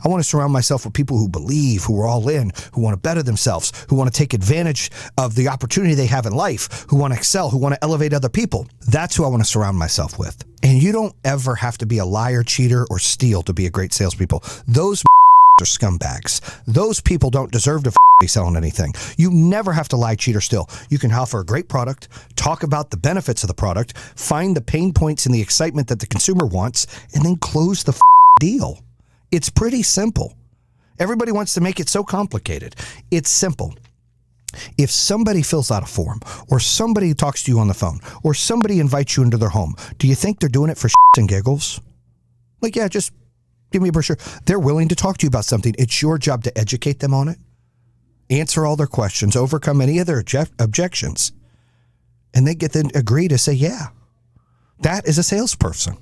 I want to surround myself with people who believe, who are all in, who want to better themselves, who want to take advantage of the opportunity they have in life, who want to excel, who want to elevate other people. That's who I want to surround myself with. And you don't ever have to be a liar, cheater, or steal to be a great salespeople. Those are scumbags. Those people don't deserve to be selling anything. You never have to lie, cheat, or steal. You can offer a great product, talk about the benefits of the product, find the pain points and the excitement that the consumer wants, and then close the deal. It's pretty simple. Everybody wants to make it so complicated. It's simple. If somebody fills out a form, or somebody talks to you on the phone, or somebody invites you into their home, do you think they're doing it for shits and giggles? Like, yeah, just give me a brochure. They're willing to talk to you about something. It's your job to educate them on it, answer all their questions, overcome any of their objections, and they get them to agree to say, yeah, that is a salesperson.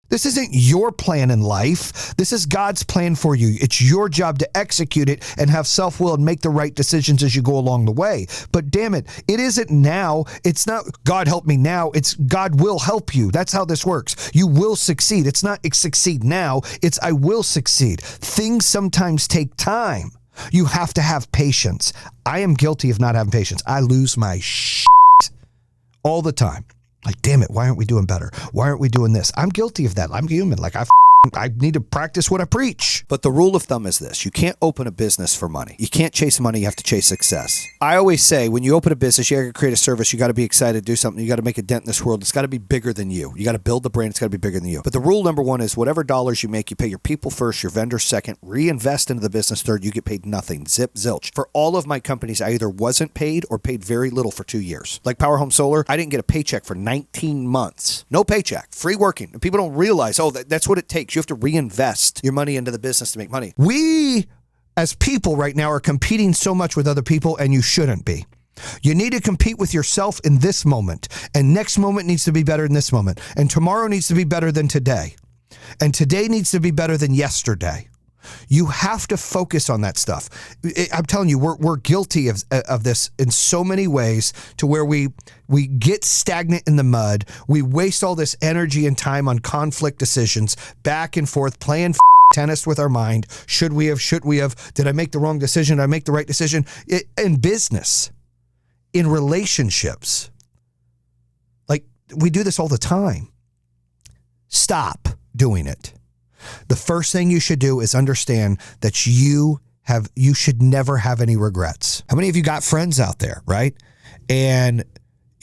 This isn't your plan in life. This is God's plan for you. It's your job to execute it and have self-will and make the right decisions as you go along the way. But damn it, it isn't now. It's not God help me now. It's God will help you. That's how this works. You will succeed. It's not succeed now. It's I will succeed. Things sometimes take time. You have to have patience. I am guilty of not having patience. I lose my shit all the time. Like, damn it, why aren't we doing better? Why aren't we doing this? I'm guilty of that. I'm human. Like, I need to practice what I preach. But the rule of thumb is this. You can't open a business for money. You can't chase money. You have to chase success. I always say when you open a business, you got to create a service. You got to be excited to do something. You got to make a dent in this world. It's got to be bigger than you. You got to build the brand. It's got to be bigger than you. But the rule number one is whatever dollars you make, you pay your people first, your vendors second, reinvest into the business third. You get paid nothing. Zip, zilch. For all of my companies, I either wasn't paid or paid very little for 2 years. Like Power Home Solar, I didn't get a paycheck for 19 months. No paycheck. Free working. And people don't realize, that's what it takes. You have to reinvest your money into the business to make money. We, as people right now, are competing so much with other people, and you shouldn't be. You need to compete with yourself in this moment, and next moment needs to be better than this moment, and tomorrow needs to be better than today, and today needs to be better than yesterday. You have to focus on that stuff. I'm telling you, we're guilty of this in so many ways, to where we get stagnant in the mud. We waste all this energy and time on conflict decisions, back and forth, playing tennis with our mind. Should we have? Did I make the wrong decision? Did I make the right decision? In business, in relationships. Like, we do this all the time. Stop doing it. The first thing you should do is understand that you should never have any regrets. How many of you got friends out there, right? And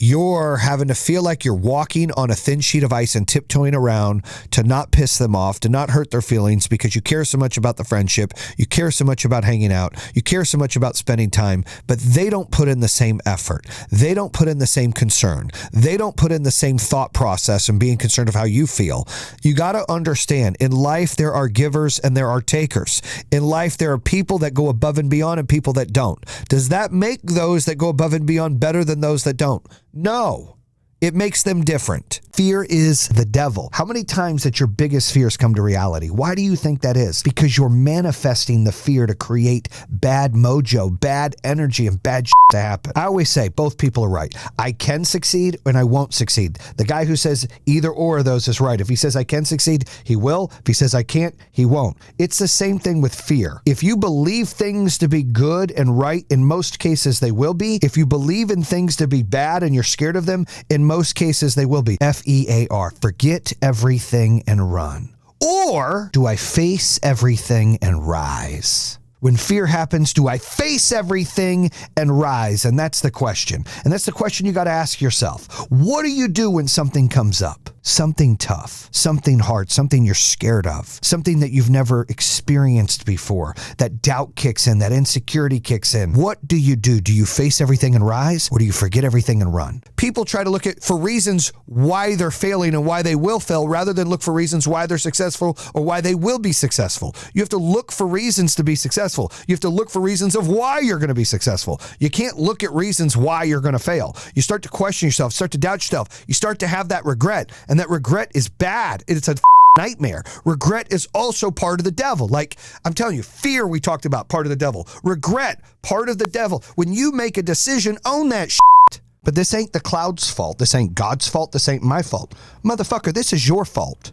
you're having to feel like you're walking on a thin sheet of ice and tiptoeing around to not piss them off, to not hurt their feelings, because you care so much about the friendship, you care so much about hanging out, you care so much about spending time, but they don't put in the same effort. They don't put in the same concern. They don't put in the same thought process and being concerned of how you feel. You got to understand, in life, there are givers and there are takers. In life, there are people that go above and beyond and people that don't. Does that make those that go above and beyond better than those that don't? No, it makes them different. Fear is the devil. How many times that your biggest fears come to reality? Why do you think that is? Because you're manifesting the fear to create bad mojo, bad energy, and bad shit to happen. I always say both people are right. I can succeed and I won't succeed. The guy who says either or of those is right. If he says I can succeed, he will. If he says I can't, he won't. It's the same thing with fear. If you believe things to be good and right, in most cases they will be. If you believe in things to be bad and you're scared of them, in most cases they will be. FEAR. Forget everything and run. Or do I face everything and rise? When fear happens, do I face everything and rise? And that's the question. And that's the question you got to ask yourself. What do you do when something comes up? Something tough, something hard, something you're scared of, something that you've never experienced before. That doubt kicks in, that insecurity kicks in. What do? Do you face everything and rise, or do you forget everything and run? People try to look for reasons why they're failing and why they will fail, rather than look for reasons why they're successful or why they will be successful. You have to look for reasons to be successful. You have to look for reasons of why you're going to be successful. You can't look at reasons why you're going to fail. You start to question yourself, start to doubt yourself. You start to have that regret. And that regret is bad. It's a nightmare. Regret is also part of the devil. Like, I'm telling you, fear, we talked about, part of the devil. Regret, part of the devil. When you make a decision, own that shit. But this ain't the cloud's fault. This ain't God's fault. This ain't my fault. Motherfucker, this is your fault.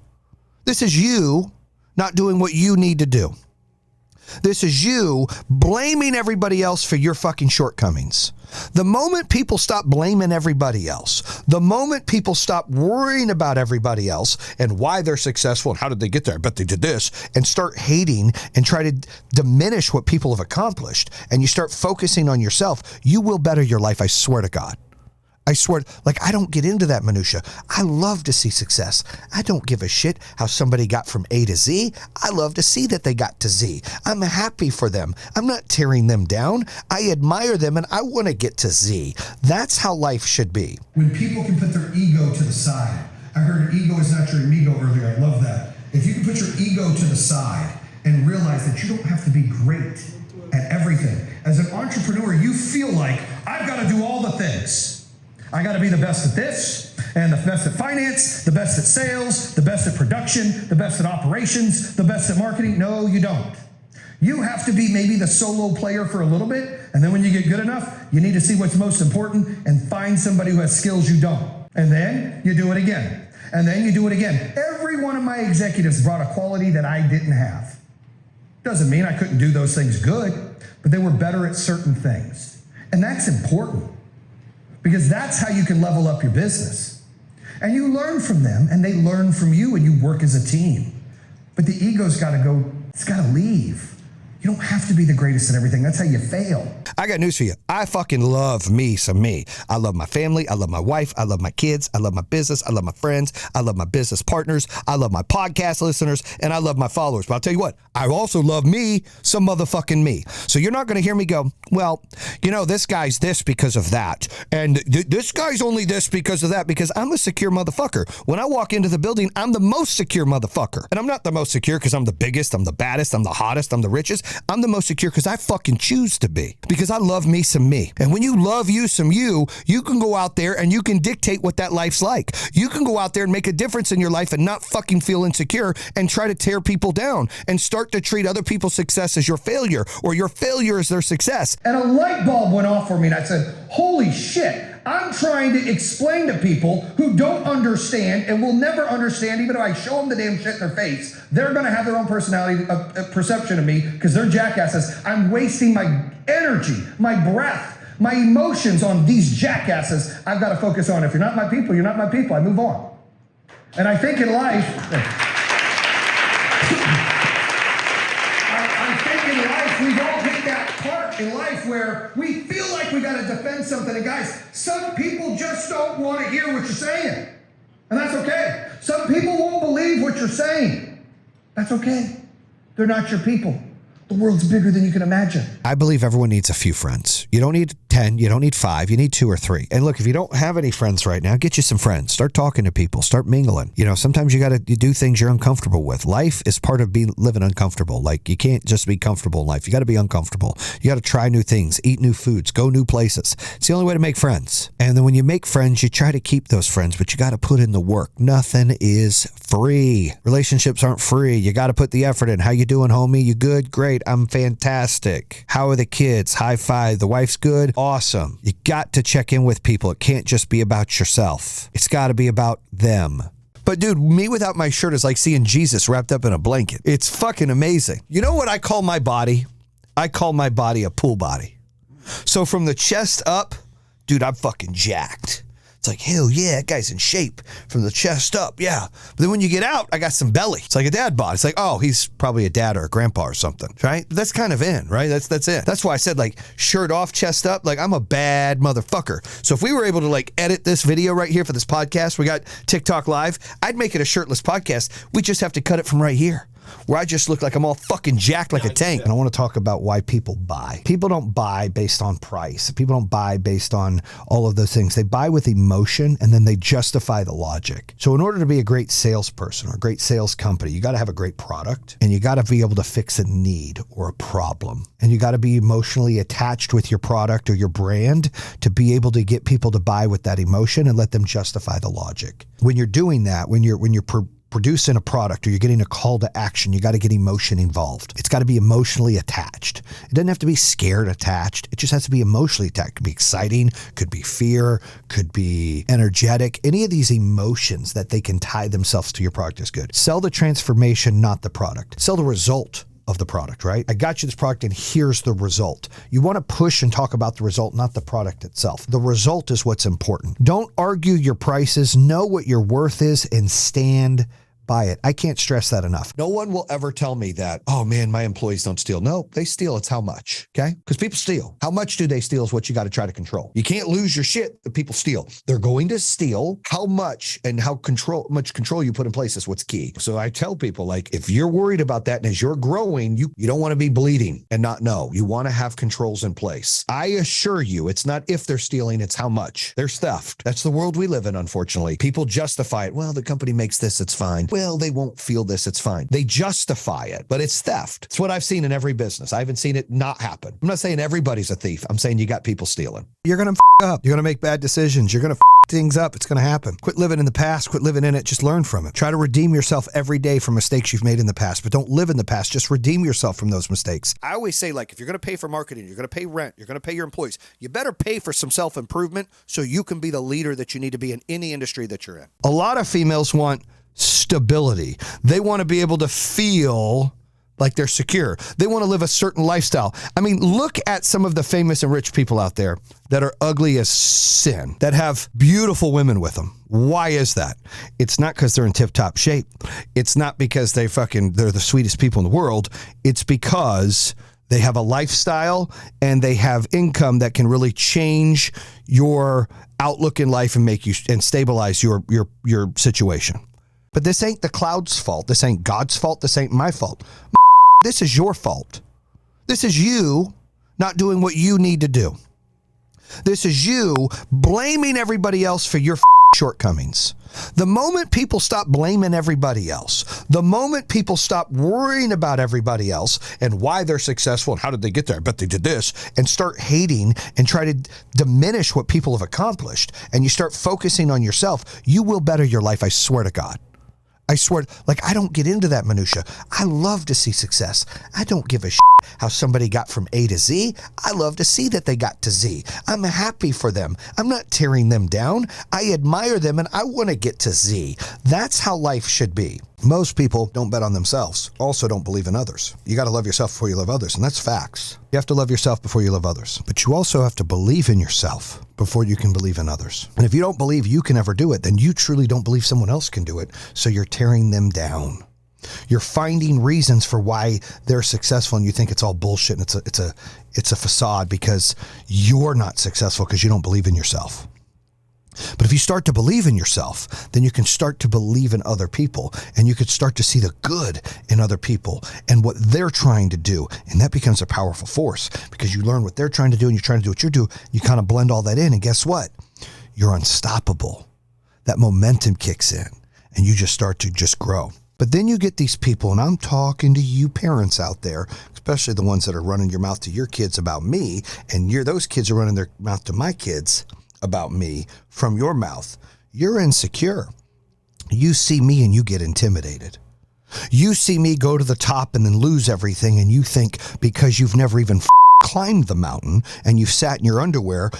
This is you not doing what you need to do. This is you blaming everybody else for your fucking shortcomings. The moment people stop blaming everybody else, the moment people stop worrying about everybody else and why they're successful and how did they get there, I bet they did this, and start hating and try to diminish what people have accomplished, and you start focusing on yourself, you will better your life, I swear to God. I swear, like, I don't get into that minutia. I love to see success. I don't give a shit how somebody got from A to Z. I love to see that they got to Z. I'm happy for them. I'm not tearing them down. I admire them and I want to get to Z. That's how life should be. When people can put their ego to the side. I heard ego is not your amigo earlier. I love that. If you can put your ego to the side and realize that you don't have to be great at everything. As an entrepreneur, you feel like, I've got to do all the things. I got to be the best at this, and the best at finance, the best at sales, the best at production, the best at operations, the best at marketing. No, you don't. You have to be maybe the solo player for a little bit, and then when you get good enough, you need to see what's most important and find somebody who has skills you don't. And then you do it again, and then you do it again. Every one of my executives brought a quality that I didn't have. Doesn't mean I couldn't do those things good, but they were better at certain things. And that's important. Because that's how you can level up your business. And you learn from them, and they learn from you, and you work as a team. But the ego's got to go, it's got to leave. You don't have to be the greatest at everything. That's how you fail. I got news for you. I fucking love me some me. I love my family. I love my wife. I love my kids. I love my business. I love my friends. I love my business partners. I love my podcast listeners, and I love my followers. But I'll tell you what, I also love me some motherfucking me. So you're not going to hear me go, well, you know, this guy's this because of that. And this guy's only this because of that, because I'm a secure motherfucker. When I walk into the building, I'm the most secure motherfucker. And I'm not the most secure because I'm the biggest, I'm the baddest, I'm the hottest, I'm the richest. I'm the most secure because I fucking choose to be. Because I love me some me. And when you love you some you can go out there and you can dictate what that life's like. You can go out there and make a difference in your life and not fucking feel insecure and try to tear people down and start to treat other people's success as your failure or your failure as their success. And a light bulb went off for me and I said, holy shit, I'm trying to explain to people who don't understand and will never understand, even if I show them the damn shit in their face, they're going to have their own personality, perception of me because they're jackasses. I'm wasting my energy, my breath, my emotions on these jackasses. I've got to focus on, if you're not my people, you're not my people. I move on. And I think in life, we've all hit that part in life where we feel like we got to defend something. And guys, some people just don't want to hear what you're saying. And that's okay. Some people won't believe what you're saying. That's okay. They're not your people. The world's bigger than you can imagine. I believe everyone needs a few friends. You don't need 10, you don't need 5, you need 2 or 3. And look, if you don't have any friends right now, get you some friends. Start talking to people, start mingling. You know, sometimes you do things you're uncomfortable with. Life is part of living uncomfortable. Like, you can't just be comfortable in life. You got to be uncomfortable. You got to try new things, eat new foods, go new places. It's the only way to make friends. And then when you make friends, you try to keep those friends, but you got to put in the work. Nothing is free. Relationships aren't free. You got to put the effort in. How you doing, homie? You good? Great. I'm fantastic. How are the kids? High five. The wife's good? Awesome. You got to check in with people. It can't just be about yourself. It's got to be about them. But dude, me without my shirt is like seeing Jesus wrapped up in a blanket. It's fucking amazing. You know what I call my body? I call my body a pool body. So from the chest up, dude, I'm fucking jacked. It's like, hell yeah, that guy's in shape from the chest up, yeah. But then when you get out, I got some belly. It's like a dad bod. It's like, oh, he's probably a dad or a grandpa or something, right? That's kind of in, right? That's it. That's why I said, like, shirt off, chest up. Like, I'm a bad motherfucker. So if we were able to, like, edit this video right here for this podcast, we got TikTok Live, I'd make it a shirtless podcast. We just have to cut it from right here, where I just look like I'm all fucking jacked like a tank. And I want to talk about why people buy. People don't buy based on price. People don't buy based on all of those things. They buy with emotion, and then they justify the logic. So in order to be a great salesperson or a great sales company, you got to have a great product, and you got to be able to fix a need or a problem. And you got to be emotionally attached with your product or your brand to be able to get people to buy with that emotion and let them justify the logic. When you're doing that, when you're producing a product or you're getting a call to action, you got to get emotion involved. It's got to be emotionally attached. It doesn't have to be scared attached. It just has to be emotionally attached. It could be exciting, could be fear, could be energetic. Any of these emotions that they can tie themselves to your product is good. Sell the transformation, not the product. Sell the result of the product, right? I got you this product and here's the result. You want to push and talk about the result, not the product itself. The result is what's important. Don't argue your prices. Know what your worth is and stand by it. I can't stress that enough. No one will ever tell me that, oh man, my employees don't steal. No, they steal. It's how much, okay? Because people steal. How much do they steal is what you got to try to control. You can't lose your shit that people steal. They're going to steal. How much and how much control you put in place is what's key. So I tell people, like, if you're worried about that and as you're growing, you don't want to be bleeding and not know. You want to have controls in place. I assure you, it's not if they're stealing, it's how much. There's theft. That's the world we live in, unfortunately. People justify it. Well, the company makes this, it's fine. Well, they won't feel this, it's fine. They justify it, but it's theft. It's what I've seen in every business. I haven't seen it not happen. I'm not saying everybody's a thief. I'm saying you got people stealing. You're going to up. You're going to make bad decisions. You're going to things up. It's going to happen. Quit living in the past. Quit living in it. Just learn from it. Try to redeem yourself every day from mistakes you've made in the past, but don't live in the past. Just redeem yourself from those mistakes. I always say, like, if you're going to pay for marketing, you're going to pay rent, you're going to pay your employees, you better pay for some self-improvement so you can be the leader that you need to be in any industry that you're in. A lot of females want stability. They want to be able to feel like they're secure. They want to live a certain lifestyle. I mean, look at some of the famous and rich people out there that are ugly as sin, that have beautiful women with them. Why is that? It's not because they're in tip-top shape. It's not because they're the sweetest people in the world. It's because they have a lifestyle and they have income that can really change your outlook in life and make you and stabilize your situation. But this ain't the cloud's fault. This ain't God's fault. This ain't my fault. This is your fault. This is you not doing what you need to do. This is you blaming everybody else for your shortcomings. The moment people stop blaming everybody else, the moment people stop worrying about everybody else and why they're successful and how did they get there, I bet they did this, and start hating and try to diminish what people have accomplished, and you start focusing on yourself, you will better your life, I swear to God. I swear, like, I don't get into that minutia. I love to see success. I don't give a shit how somebody got from A to Z. I love to see that they got to Z. I'm happy for them. I'm not tearing them down. I admire them and I want to get to Z. That's how life should be. Most people don't bet on themselves, also don't believe in others. You got to love yourself before you love others, and that's facts. You have to love yourself before you love others, but you also have to believe in yourself before you can believe in others. And if you don't believe you can ever do it, then you truly don't believe someone else can do it, so you're tearing them down. You're finding reasons for why they're successful, and you think it's all bullshit, and it's a facade because you're not successful because you don't believe in yourself. But if you start to believe in yourself, then you can start to believe in other people, and you can start to see the good in other people and what they're trying to do. And that becomes a powerful force because you learn what they're trying to do and you're trying to do what you do. You kind of blend all that in, and guess what? You're unstoppable. That momentum kicks in and you just start to just grow. But then you get these people, and I'm talking to you parents out there, especially the ones that are running your mouth to your kids about me, and those kids are running their mouth to my kids about me from your mouth. You're insecure. You see me and you get intimidated. You see me go to the top and then lose everything, and you think because you've never even climbed the mountain and you've sat in your underwear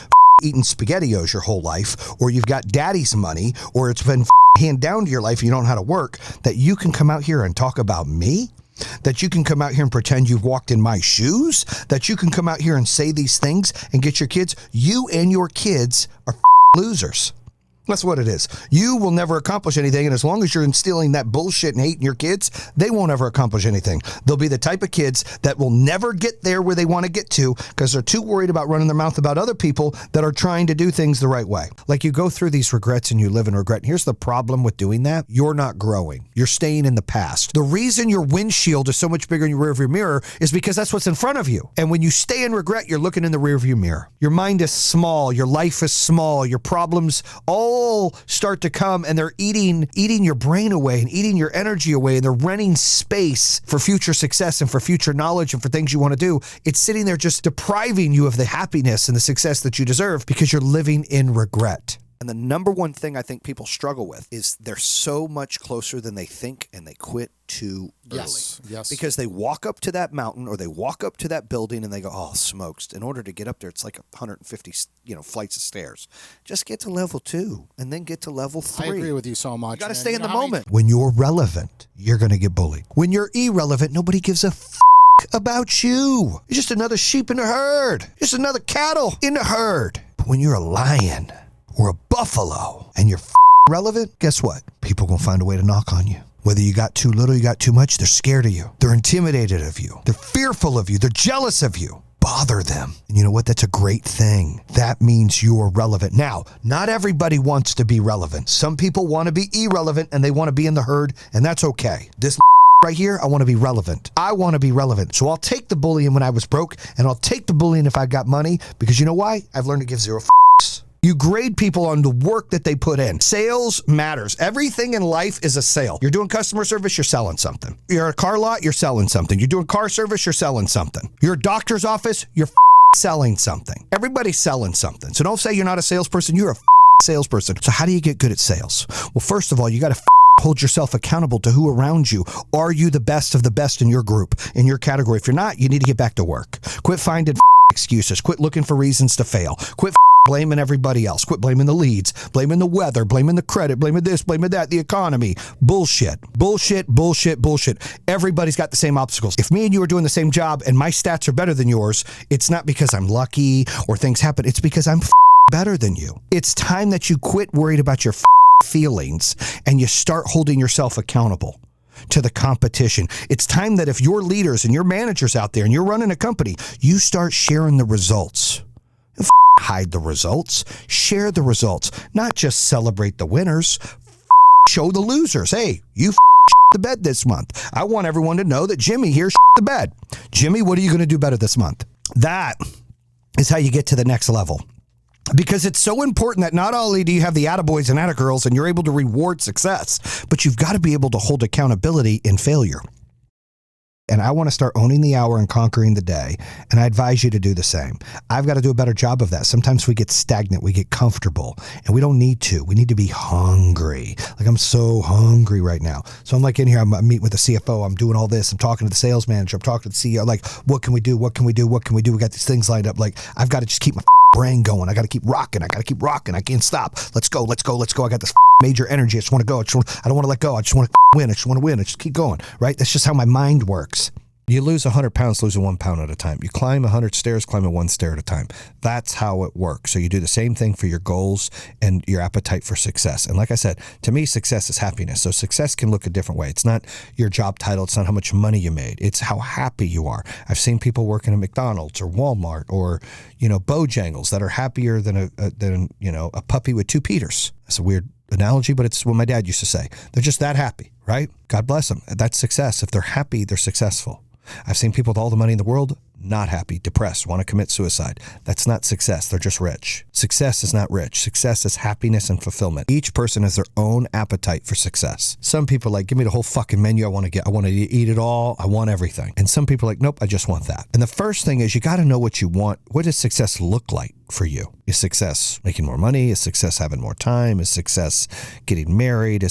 eating SpaghettiOs your whole life, or you've got daddy's money, or it's been handed down to your life and you don't know how to work, that you can come out here and talk about me? That you can come out here and pretend you've walked in my shoes? That you can come out here and say these things and get your kids? You and your kids are losers. That's what it is. You will never accomplish anything, and as long as you're instilling that bullshit and hate in your kids, they won't ever accomplish anything. They'll be the type of kids that will never get there where they want to get to because they're too worried about running their mouth about other people that are trying to do things the right way. Like, you go through these regrets and you live in regret. And here's the problem with doing that. You're not growing. You're staying in the past. The reason your windshield is so much bigger in your rearview mirror is because that's what's in front of you. And when you stay in regret, you're looking in the rearview mirror. Your mind is small. Your life is small. Your problems all start to come, and they're eating your brain away and eating your energy away, and they're renting space for future success and for future knowledge and for things you want to do. It's sitting there just depriving you of the happiness and the success that you deserve because you're living in regret. And the number one thing I think people struggle with is they're so much closer than they think, and they quit too early. Yes. Because they walk up to that mountain or they walk up to that building and they go, oh, smokes. In order to get up there, it's like 150, flights of stairs. Just get to level 2 and then get to level 3. I agree with you so much. You got to man. stay in the how many- moment. When you're relevant, you're going to get bullied. When you're irrelevant, nobody gives a about you. You're just another sheep in the herd. Just another cattle in the herd. But when you're a lion or a buffalo and you're relevant, guess what? People are going to find a way to knock on you. Whether you got too little, you got too much, they're scared of you. They're intimidated of you. They're fearful of you. They're jealous of you. Bother them. And you know what? That's a great thing. That means you're relevant. Now, not everybody wants to be relevant. Some people want to be irrelevant and they want to be in the herd, and that's okay. This right here, I want to be relevant. I want to be relevant. So I'll take the bullying when I was broke, and I'll take the bullying if I got money, because you know why? I've learned to give zero f***s. You grade people on the work that they put in. Sales matters. Everything in life is a sale. You're doing customer service, you're selling something. You're at a car lot, you're selling something. You're doing car service, you're selling something. You're a doctor's office, you're selling something. Everybody's selling something. So don't say you're not a salesperson, you're a salesperson. So how do you get good at sales? Well, first of all, you got to hold yourself accountable to who around you. Are you the best of the best in your group, in your category? If you're not, you need to get back to work. Quit finding excuses. Quit looking for reasons to fail. Quit blaming everybody else. Quit blaming the leads, blaming the weather, blaming the credit, blaming this, blaming that, the economy. Bullshit. Everybody's got the same obstacles. If me and you are doing the same job and my stats are better than yours, it's not because I'm lucky or things happen. It's because I'm better than you. It's time that you quit worried about your feelings and you start holding yourself accountable to the competition. It's time that if your leaders and your managers out there and you're running a company, you start sharing the results. Hide the results, share the results, not just celebrate the winners. Show the losers, hey, you the bed this month. I want everyone to know that Jimmy here the bed. Jimmy, what are you going to do better this month? That is how you get to the next level. Because it's so important that not only do you have the attaboys and attagirls and you're able to reward success, but you've got to be able to hold accountability in failure. And I want to start owning the hour and conquering the day. And I advise you to do the same. I've got to do a better job of that. Sometimes we get stagnant, we get comfortable, and we don't need to. We need to be hungry. Like, I'm so hungry right now. So I'm like in here, I'm meeting with the CFO. I'm doing all this. I'm talking to the sales manager. I'm talking to the CEO. Like, what can we do? What can we do? What can we do? We got these things lined up. Like, I've got to just keep my brain going. I got to keep rocking. I can't stop. Let's go. I got this major energy. I just want to go. I don't want to let go. I just want to win. I just want to win. I just keep going, right? That's just how my mind works. You lose 100 pounds, losing 1 pound at a time. You climb 100 stairs, climb it 1 stair at a time. That's how it works. So you do the same thing for your goals and your appetite for success. And like I said, to me, success is happiness. So success can look a different way. It's not your job title. It's not how much money you made. It's how happy you are. I've seen people working at McDonald's or Walmart or, Bojangles that are happier than a puppy with 2 Peters. That's a weird analogy, but it's what my dad used to say. They're just that happy, right? God bless them. That's success. If they're happy, they're successful. I've seen people with all the money in the world, not happy, depressed, want to commit suicide. That's not success. They're just rich. Success is not rich. Success is happiness and fulfillment. Each person has their own appetite for success. Some people are like, give me the whole fucking menu. I want to eat it all. I want everything. And some people are like, nope, I just want that. And the first thing is you got to know what you want. What does success look like for you? Is success making more money? Is success having more time? Is success getting married?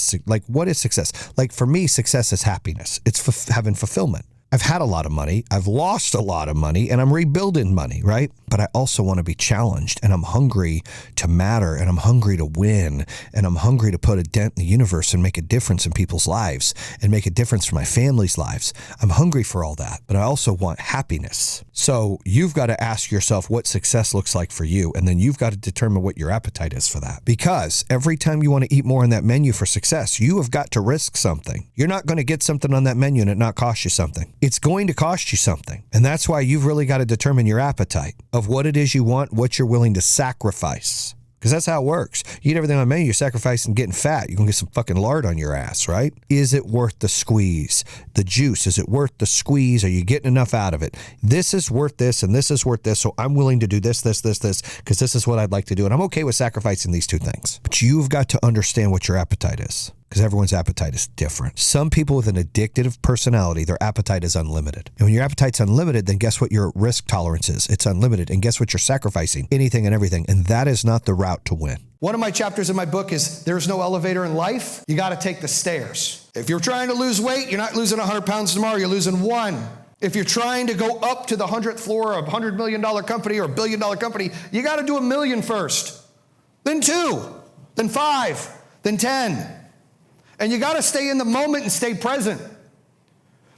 What is success? Like for me, success is happiness. It's having fulfillment. I've had a lot of money, I've lost a lot of money, and I'm rebuilding money, right? But I also want to be challenged, and I'm hungry to matter, and I'm hungry to win, and I'm hungry to put a dent in the universe and make a difference in people's lives and make a difference for my family's lives. I'm hungry for all that, but I also want happiness. So you've got to ask yourself what success looks like for you, and then you've got to determine what your appetite is for that. Because every time you want to eat more on that menu for success, you have got to risk something. You're not going to get something on that menu and it not cost you something. It's going to cost you something. And that's why you've really got to determine your appetite of what it is you want, what you're willing to sacrifice. Because that's how it works. You eat everything on the menu, you're sacrificing getting fat. You're going to get some fucking lard on your ass, right? Is it worth the squeeze? The juice, is it worth the squeeze? Are you getting enough out of it? This is worth this and this is worth this. So I'm willing to do this, because this is what I'd like to do. And I'm okay with sacrificing these two things. But you've got to understand what your appetite is. because everyone's appetite is different. Some people with an addictive personality, their appetite is unlimited. And when your appetite's unlimited, then guess what your risk tolerance is? It's unlimited. And guess what you're sacrificing? Anything and everything. And that is not the route to win. One of my chapters in my book is there's no elevator in life. You got to take the stairs. If you're trying to lose weight, you're not losing 100 pounds tomorrow. You're losing 1. If you're trying to go up to the 100th floor of a $100 million company or a $1 billion company, you got to do 1 million first, then 2, then 5, then 10. And you got to stay in the moment and stay present.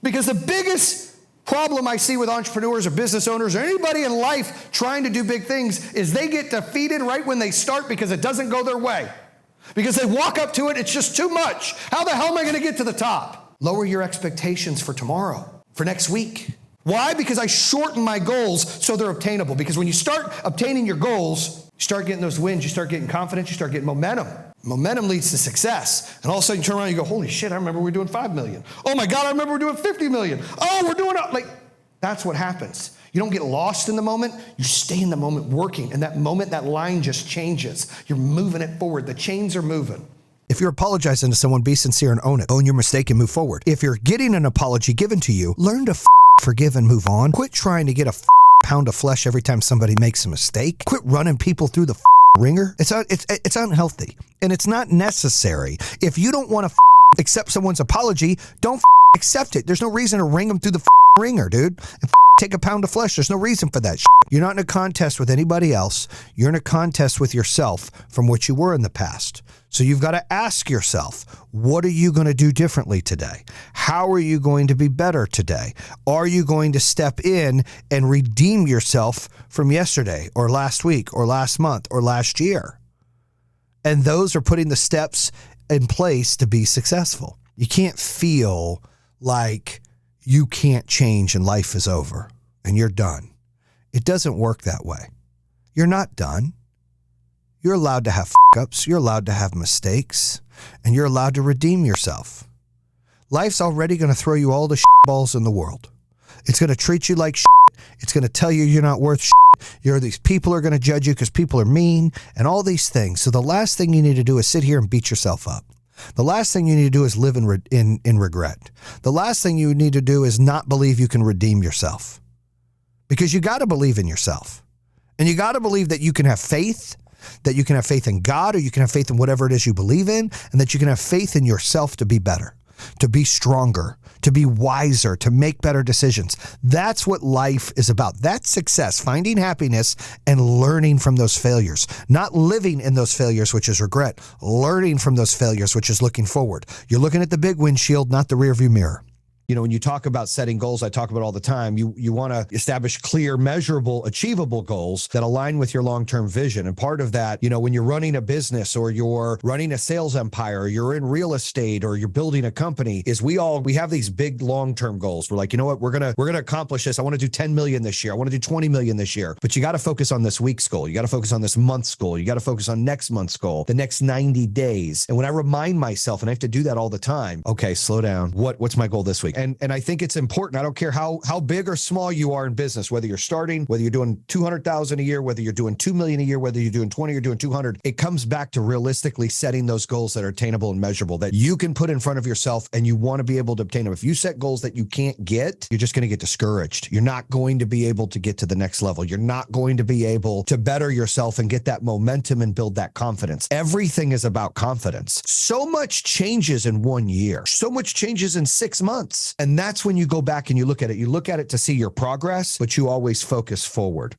Because the biggest problem I see with entrepreneurs or business owners or anybody in life trying to do big things is they get defeated right when they start because it doesn't go their way. Because they walk up to it, it's just too much. How the hell am I going to get to the top? Lower your expectations for tomorrow, for next week. Why? Because I shorten my goals so they're obtainable. Because when you start obtaining your goals, you start getting those wins, you start getting confidence, you start getting momentum. Momentum leads to success. And all of a sudden you turn around and you go, holy shit, I remember we were doing 5 million. Oh my God, I remember we were doing 50 million. Oh, we're doing it. Like, that's what happens. You don't get lost in the moment. You stay in the moment working. And that moment, that line just changes. You're moving it forward. The chains are moving. If you're apologizing to someone, be sincere and own it. Own your mistake and move forward. If you're getting an apology given to you, learn to forgive and move on. Quit trying to get a pound of flesh every time somebody makes a mistake. Quit running people through the ringer. It's unhealthy and it's not necessary. If you don't want to accept someone's apology, don't accept it. There's no reason to ring them through the ringer, dude. And take a pound of flesh. There's no reason for that. You're not in a contest with anybody else. You're in a contest with yourself from what you were in the past. So you've got to ask yourself, what are you going to do differently today? How are you going to be better today? Are you going to step in and redeem yourself from yesterday or last week or last month or last year? And those are putting the steps in place to be successful. You can't feel like you can't change and life is over and you're done. It doesn't work that way. You're not done. You're allowed to have fuck-ups, you're allowed to have mistakes, and you're allowed to redeem yourself. Life's already going to throw you all the balls in the world. It's going to treat you like shit. It's going to tell you you're not worth shit. These people are going to judge you because people are mean and all these things. So the last thing you need to do is sit here and beat yourself up. The last thing you need to do is live in regret. The last thing you need to do is not believe you can redeem yourself. Because you got to believe in yourself. And you got to believe that you can have faith, that you can have faith in God, or you can have faith in whatever it is you believe in, and that you can have faith in yourself to be better, to be stronger, to be wiser, to make better decisions. That's what life is about. That's success, finding happiness and learning from those failures, not living in those failures, which is regret, learning from those failures, which is looking forward. You're looking at the big windshield, not the rearview mirror. You know, when you talk about setting goals, I talk about all the time, you want to establish clear, measurable, achievable goals that align with your long-term vision. And part of that, you know, when you're running a business or you're running a sales empire, or you're in real estate or you're building a company, is we have these big long-term goals. We're like, you know what, we're going to accomplish this. I want to do 10 million this year. I want to do 20 million this year. But you got to focus on this week's goal. You got to focus on this month's goal. You got to focus on next month's goal, the next 90 days. And when I remind myself, and I have to do that all the time, okay, slow down. What's my goal this week? And I think it's important. I don't care how big or small you are in business, whether you're starting, whether you're doing 200,000 a year, whether you're doing 2 million a year, whether you're doing 20 or doing 200, it comes back to realistically setting those goals that are attainable and measurable that you can put in front of yourself and you want to be able to obtain them. If you set goals that you can't get, you're just going to get discouraged. You're not going to be able to get to the next level. You're not going to be able to better yourself and get that momentum and build that confidence. Everything is about confidence. So much changes in 1 year. So much changes in 6 months. And that's when you go back and you look at it to see your progress, but you always focus forward.